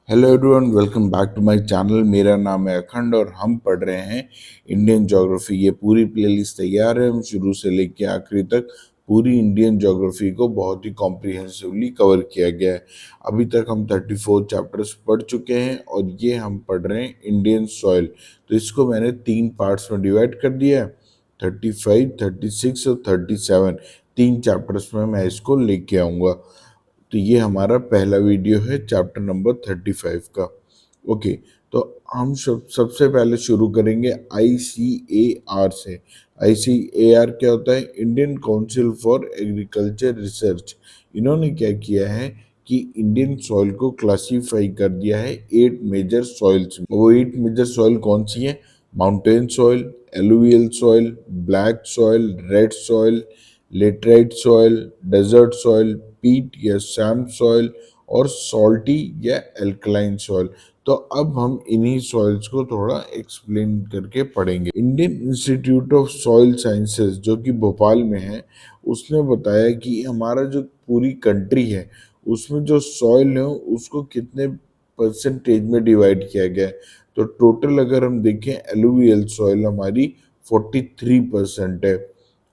Hello everyone, welcome back to my channel. मेरा नाम है अखंड और हम पढ़ रहे हैं इंडियन ज्योग्राफी। ये पूरी प्लेलिस्ट तैयार है। हम शुरू से लेकर आखिरी तक पूरी इंडियन ज्योग्राफी को बहुत ही कॉम्प्रिहेंसिवली कवर किया गया है। अभी तक हम 34 चैप्टर्स पढ़ चुके हैं और ये हम पढ़ रहे हैं इंडियन सॉइल। तो इसको मैंने 3 पार्ट्स में डिवाइड कर दिया है, 35, 36 और 37। 3 चैप्टर्स में मैं इसको लेके आऊँगा। तो ये हमारा पहला वीडियो है चैप्टर नंबर 35 का। ओके, तो हम सबसे पहले शुरू करेंगे ICAR से। ICAR क्या होता है? Indian council for agriculture research. इन्होंने क्या किया है कि इंडियन सॉइल को क्लासीफाई कर दिया है 8 मेजर सॉइल्स में। वो 8 मेजर सॉइल कौन सी है? Mountain soil, alluvial soil, black soil, red soil, laterite soil, desert soil, peat या सैम सॉइल और सॉल्टी या एल्कलाइन सॉइल। तो अब हम इन्हीं सॉइल्स को थोड़ा एक्सप्लेन करके पढ़ेंगे। Indian institute of soil sciences जो कि भोपाल में है, उसने बताया कि हमारा जो पूरी कंट्री है उसमें जो सॉइल है उसको कितने परसेंटेज में डिवाइड किया गया है। तो टोटल अगर हम देखें, एलुवियल सॉइल हमारी 43% है,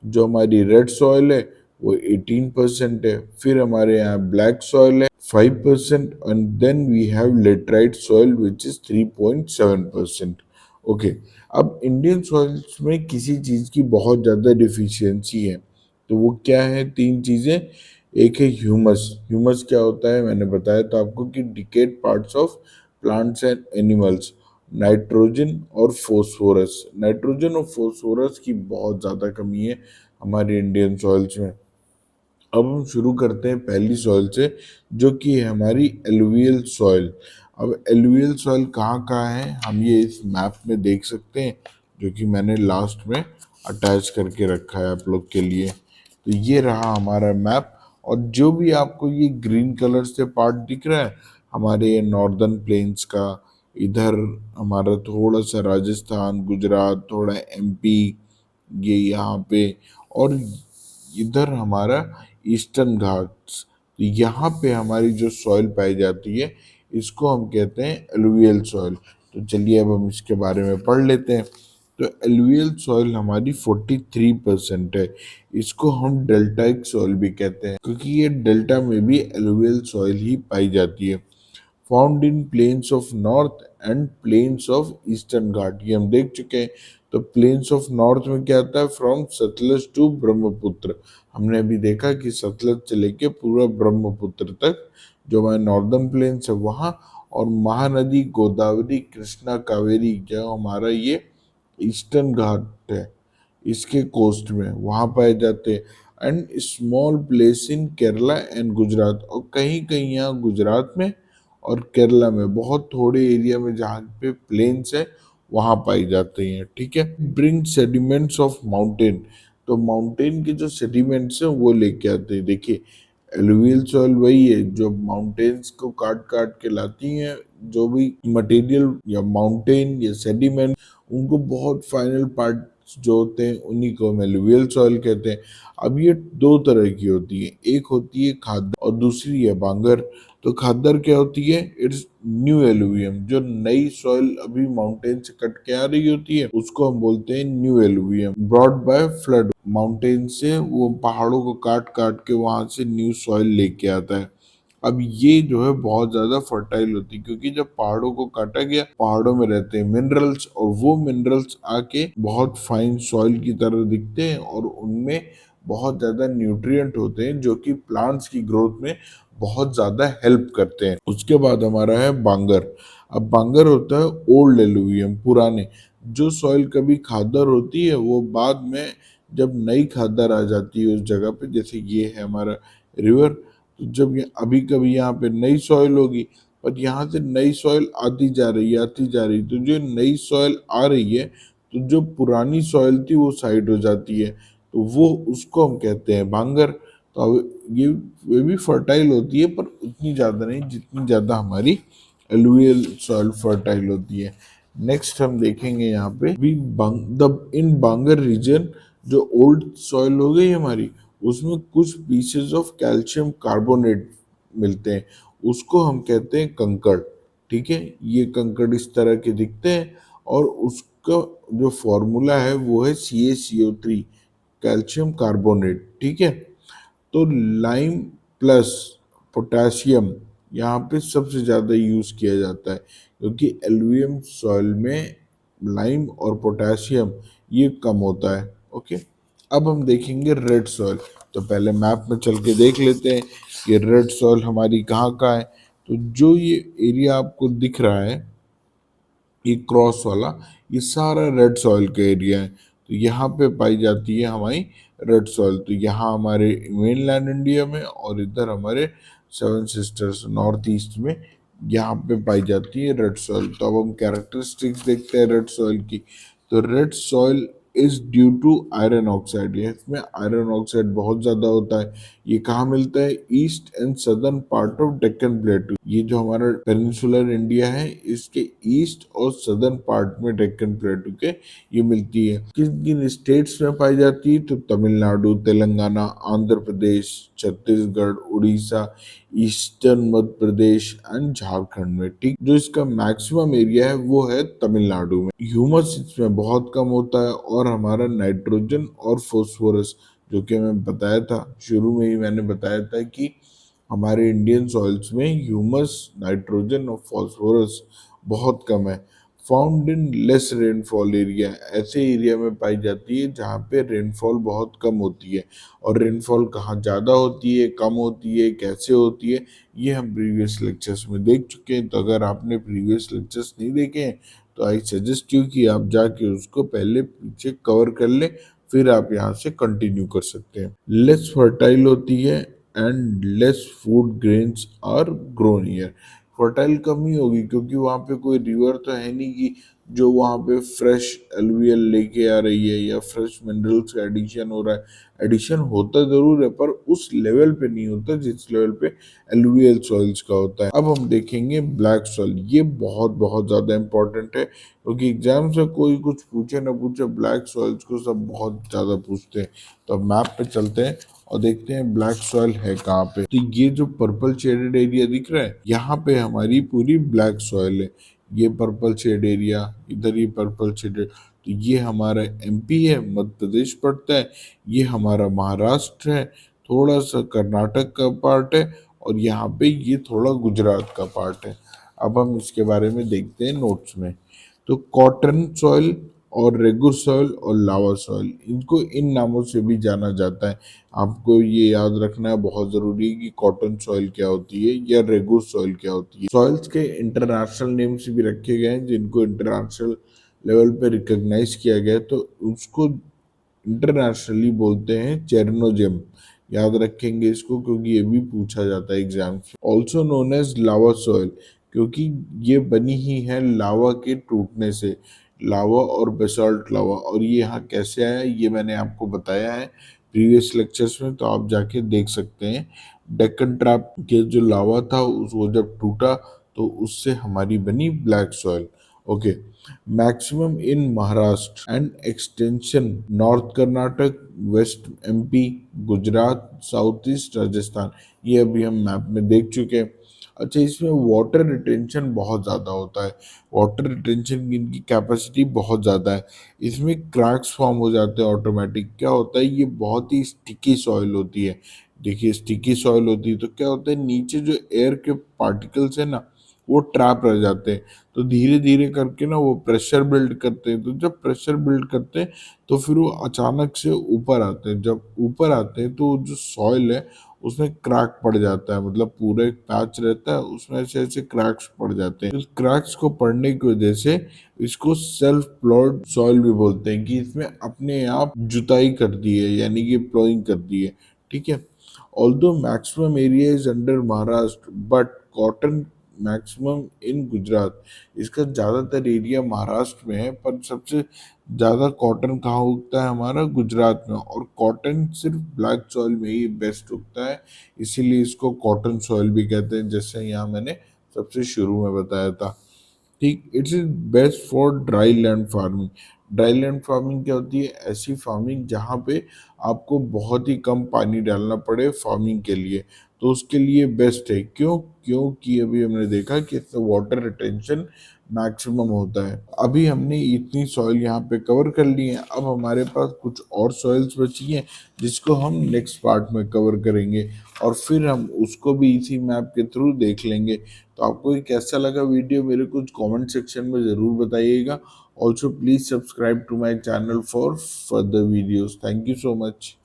जो हमारी रेड सॉइल है वो 18% है, फिर हमारे यहाँ ब्लैक सॉइल है 5% and then we have laterite soil which is 3.7%। Okay, अब इंडियन सॉइल्स में किसी चीज की बहुत ज्यादा डिफिशियंसी है, तो वो क्या है? 3 चीजें। एक है ह्यूमस। ह्यूमस क्या होता है? मैंने बताया था आपको कि decade parts of plants and animals. Nitrogen और फोस्फोरस। नाइट्रोजन और फोस्फोरस की बहुत ज़्यादा कमी है हमारे इंडियन सॉइल्स में। अब हम शुरू करते हैं पहली सॉइल से, जो कि है हमारी एलुवियल सॉइल। अब एलुवियल सॉइल कहाँ कहाँ है हम ये इस मैप में देख सकते हैं, जो कि मैंने लास्ट में अटैच करके रखा है आप लोग के लिए। तो ये रहा हमारा मैप, और जो भी आपको ये ग्रीन कलर से पार्ट दिख रहा है हमारे नॉर्दर्न प्लेन्स का, इधर हमारा थोड़ा सा राजस्थान, गुजरात, थोड़ा MP, ये यहाँ पे, और इधर हमारा ईस्टर्न घाट्स। तो यहाँ पे हमारी जो सॉइल पाई जाती है इसको हम कहते हैं एलुवियल सॉइल। तो चलिए अब हम इसके बारे में पढ़ लेते हैं। तो एलुवियल सॉइल हमारी 43% है। इसको हम डेल्टाइक सॉइल भी कहते हैं, क्योंकि ये डेल्टा में भी एलुवियल सॉइल ही पाई जाती है। Found in plains of north and plains of eastern Ghat, ये हम देख चुके हैं। तो प्लेन्स ऑफ नॉर्थ में क्या आता है? From Sutlej to Brahmaputra. हमने अभी देखा कि सतलज से लेके पूरा ब्रह्मपुत्र तक जो हमारे नॉर्दर्न प्लेन्स है वहाँ, और महानदी गोदावरी, कृष्णा, कावेरी, जो हमारा ये ईस्टर्न घाट है, इसके कोस्ट में वहाँ पाए जाते हैं। And small place in Kerala and Gujarat, और कहीं कहीं यहाँ गुजरात में और केरला में बहुत थोड़े एरिया में जहाँ पे प्लेन्स है वहाँ पाई जाते हैं। ठीक है। ब्रिंग सेडिमेंट्स ऑफ माउंटेन, तो माउंटेन के जो सेडिमेंट्स हैं वो लेके आते हैं। देखिए, एलुवियल सॉइल वही है जो माउंटेन्स को काट काट के लाती हैं, जो भी मटेरियल या माउंटेन या सेडिमेंट, उनको बहुत फाइनल पार्ट जो होते हैं उन्हीं को हम एलुवियल सॉइल कहते हैं। अब ये 2 तरह की होती है, एक होती है खादर और दूसरी है बांगर। तो खादर क्या होती है? इट्स न्यू एलुवियम, जो नई सॉइल अभी माउंटेन से कट के आ रही होती है उसको हम बोलते हैं new alluvium, brought by flood. Mountain से वो पहाड़ों को काट काट के वहां से न्यू सॉइल लेके आता है। अब ये जो है बहुत ज्यादा फर्टाइल होती है, क्योंकि जब पहाड़ों को काटा गया, पहाड़ों में रहते हैं मिनरल्स, और वो मिनरल्स आके बहुत फाइन सॉइल की तरह दिखते हैं, और उनमें बहुत ज्यादा न्यूट्रिएंट होते हैं जो कि प्लांट्स की ग्रोथ में बहुत ज्यादा हेल्प करते हैं। उसके बाद हमारा है बांगर। अब बांगर होता है ओल्ड एलुवियम, पुराने। जो सॉइल कभी खादर होती है वो बाद में जब नई खादर आ जाती है उस जगह पे, जैसे ये है हमारा रिवर, तो जब ये अभी कभी यहाँ पे नई सॉइल होगी, पर यहाँ से नई सॉइल आती जा रही है, आती जा रही, तो जो नई सॉइल आ रही है तो जो पुरानी सॉइल थी वो साइड हो जाती है, तो वो उसको हम कहते हैं बांगर। तो अब ये भी फर्टाइल होती है, पर उतनी ज़्यादा नहीं जितनी ज़्यादा हमारी एलुवियल सॉइल फर्टाइल होती है। नेक्स्ट हम देखेंगे यहाँ पे भी इन बांगर रीजन, जो ओल्ड सॉइल हो गई हमारी, उसमें कुछ पीसेस ऑफ कैल्शियम कार्बोनेट मिलते हैं, उसको हम कहते हैं कंकड़। ठीक है, ये कंकड़ इस तरह के दिखते हैं और उसका जो फॉर्मूला है वो है CaCO3, कैल्शियम कार्बोनेट। ठीक है, तो लाइम प्लस पोटासियम यहाँ पे सबसे ज़्यादा यूज़ किया जाता है, क्योंकि एलुवियम सॉइल में लाइम और पोटासियम ये कम होता है। ओके, अब हम देखेंगे रेड सॉइल। तो पहले मैप में चल के देख लेते हैं कि रेड सॉइल हमारी कहाँ का है। तो जो ये एरिया आपको दिख रहा है, ये क्रॉस वाला, ये सारा रेड सॉइल का एरिया है। तो यहाँ पे पाई जाती है हमारी रेड सॉइल। तो यहाँ हमारे मेनलैंड इंडिया में और इधर हमारे सेवन सिस्टर्स नॉर्थ ईस्ट में यहाँ पे पाई जाती है रेड सॉइल। तो अब हम कैरेक्टरिस्टिक्स देखते हैं रेड सॉइल की। तो red soil is due to iron oxide, इसमें आयरन ऑक्साइड बहुत ज़्यादा होता है। ये कहाँ मिलता है? East and southern part of Deccan plateau. ये जो हमारा पेनिनसुलर इंडिया है, इसके ईस्ट और सदर्न पार्ट में डेक्कन प्लेटू के ये मिलती है। किन किन स्टेट्स में पाई जाती है? तो तमिलनाडु, तेलंगाना, आंध्र प्रदेश, छत्तीसगढ़, उड़ीसा, ईस्टर्न मध्य प्रदेश एंड झारखंड में। ठीक, जो इसका मैक्सिमम एरिया है वो है तमिलनाडु में। ह्यूमस इसमें बहुत कम होता है और हमारा नाइट्रोजन और फॉस्फोरस, जो कि मैं बताया था शुरू में ही, मैंने बताया था कि हमारे इंडियन सॉइल्स में ह्यूमस, नाइट्रोजन और फॉस्फोरस बहुत कम है। Found in less rainfall area, ऐसे एरिया में पाई जाती है जहाँ पे रेनफॉल बहुत कम होती है। और रेनफॉल कहाँ ज़्यादा होती है, कम होती है, कैसे होती है, ये हम प्रीवियस लेक्चर्स में देख चुके हैं। तो अगर आपने प्रीवियस लेक्चर्स नहीं देखे हैं तो आई सजेस्ट यू कि आप जाके उसको पहले पीछे कवर कर ले, फिर आप यहाँ से कंटिन्यू कर सकते हैं। लेस फर्टाइल होती है and less food grains are grown here. Fertile कम ही होगी क्योंकि वहाँ पे कोई रिवर तो है नहीं कि जो वहाँ पे फ्रेश एलुवियल लेके आ रही है या फ्रेश मिनरल्स का एडिशन हो रहा है। एडिशन होता जरूर है पर उस लेवल पे नहीं होता जिस लेवल पे एलुवियल सॉइल्स का होता है। अब हम देखेंगे ब्लैक सॉइल। ये बहुत बहुत ज़्यादा इंपॉर्टेंट है क्योंकि एग्जाम से कोई कुछ पूछे ना पूछे, ब्लैक सॉइल्स को सब बहुत ज़्यादा पूछते हैं। तो अब मैप पे चलते हैं और देखते हैं ब्लैक सॉइल है कहाँ पे। तो ये जो पर्पल शेडेड एरिया दिख रहा है, यहाँ पे हमारी पूरी ब्लैक सॉइल है। ये पर्पल शेड एरिया, इधर ये पर्पल शेडेड, तो ये हमारा एमपी है, मध्य प्रदेश पड़ता है। ये हमारा महाराष्ट्र है, थोड़ा सा कर्नाटक का पार्ट है और यहाँ पे ये थोड़ा गुजरात का पार्ट है। अब हम इसके बारे में देखते हैं नोट्स में। तो कॉटन सॉइल और रेगुर सॉइल और लावा सॉइल, इनको इन नामों से भी जाना जाता है। आपको ये याद रखना है, बहुत ज़रूरी है कि कॉटन सॉइल क्या होती है या रेगुर सॉइल क्या होती है। सॉइल्स के इंटरनेशनल नेम्स भी रखे गए हैं जिनको इंटरनेशनल लेवल पे रिकॉग्नाइज किया गया है, तो उसको इंटरनेशनली बोलते हैं चेरनोजेम। याद रखेंगे इसको क्योंकि ये भी पूछा जाता है एग्जाम में। ऑल्सो नोन एज लावा सॉइल, क्योंकि ये बनी ही है लावा के टूटने से, लावा और बेसाल्ट लावा। और ये यहाँ कैसे आया ये मैंने आपको बताया है प्रीवियस लेक्चर्स में, तो आप जाके देख सकते हैं। डेक्कन ट्रैप के जो लावा था उस वो जब टूटा तो उससे हमारी बनी black soil. Okay, maximum in Maharashtra and extension north Karnataka, waste MP, Gujarat, south east Rajasthan, ये अभी हम मैप में देख चुके हैं। अच्छा, इसमें वाटर रिटेंशन बहुत ज़्यादा होता है। वाटर रिटेंशन की इनकी कैपेसिटी बहुत ज़्यादा है। इसमें क्रैक्स फॉर्म हो जाते हैं ऑटोमेटिक। क्या होता है, ये बहुत ही स्टिकी सॉइल होती है। देखिए, स्टिकी सॉइल होती है तो क्या होता है, नीचे जो एयर के पार्टिकल्स है ना वो ट्रैप रह जाते हैं। तो धीरे धीरे करके ना वो प्रेशर बिल्ड करते हैं। तो जब प्रेशर बिल्ड करते हैं तो फिर वो अचानक से ऊपर आते हैं। जब ऊपर आते हैं तो जो सॉइल है उसमें क्रैक पड़ जाता है, मतलब पूरा एक पैच रहता है उसमें ऐसे ऐसे क्रैक्स पड़ जाते हैं। इस क्रैक्स को पड़ने की वजह से इसको सेल्फ प्लॉयड सॉइल भी बोलते हैं, कि इसमें अपने आप जुताई कर दी है, यानी कि प्लॉइंग कर दी है। ठीक है, although maximum area is under Maharashtra but cotton maximum in Gujarat. इसका ज़्यादातर एरिया महाराष्ट्र में है पर सबसे ज़्यादा कॉटन कहाँ उगता है, हमारा गुजरात में। और कॉटन सिर्फ ब्लैक सॉइल में ही बेस्ट उगता है, इसीलिए इसको कॉटन सॉइल भी कहते हैं, जैसे यहाँ मैंने सबसे शुरू में बताया था। ठीक, it's is best for dry land farming. Dryland farming क्या होती है? ऐसी फार्मिंग जहाँ पे आपको बहुत ही कम पानी डालना पड़े फार्मिंग के लिए, तो उसके लिए बेस्ट है। क्यों? क्योंकि अभी हमने देखा कि इससे वाटर रिटेंशन मैक्सिमम होता है। अभी हमने इतनी सॉइल यहाँ पे कवर कर ली है, अब हमारे पास कुछ और सॉइल्स बची हैं जिसको हम नेक्स्ट पार्ट में कवर करेंगे और फिर हम उसको भी इसी मैप के थ्रू देख लेंगे। तो आपको ये कैसा लगा वीडियो मेरे कुछ कमेंट सेक्शन में ज़रूर बताइएगा। Also please subscribe to my channel for further videos. Thank you so much.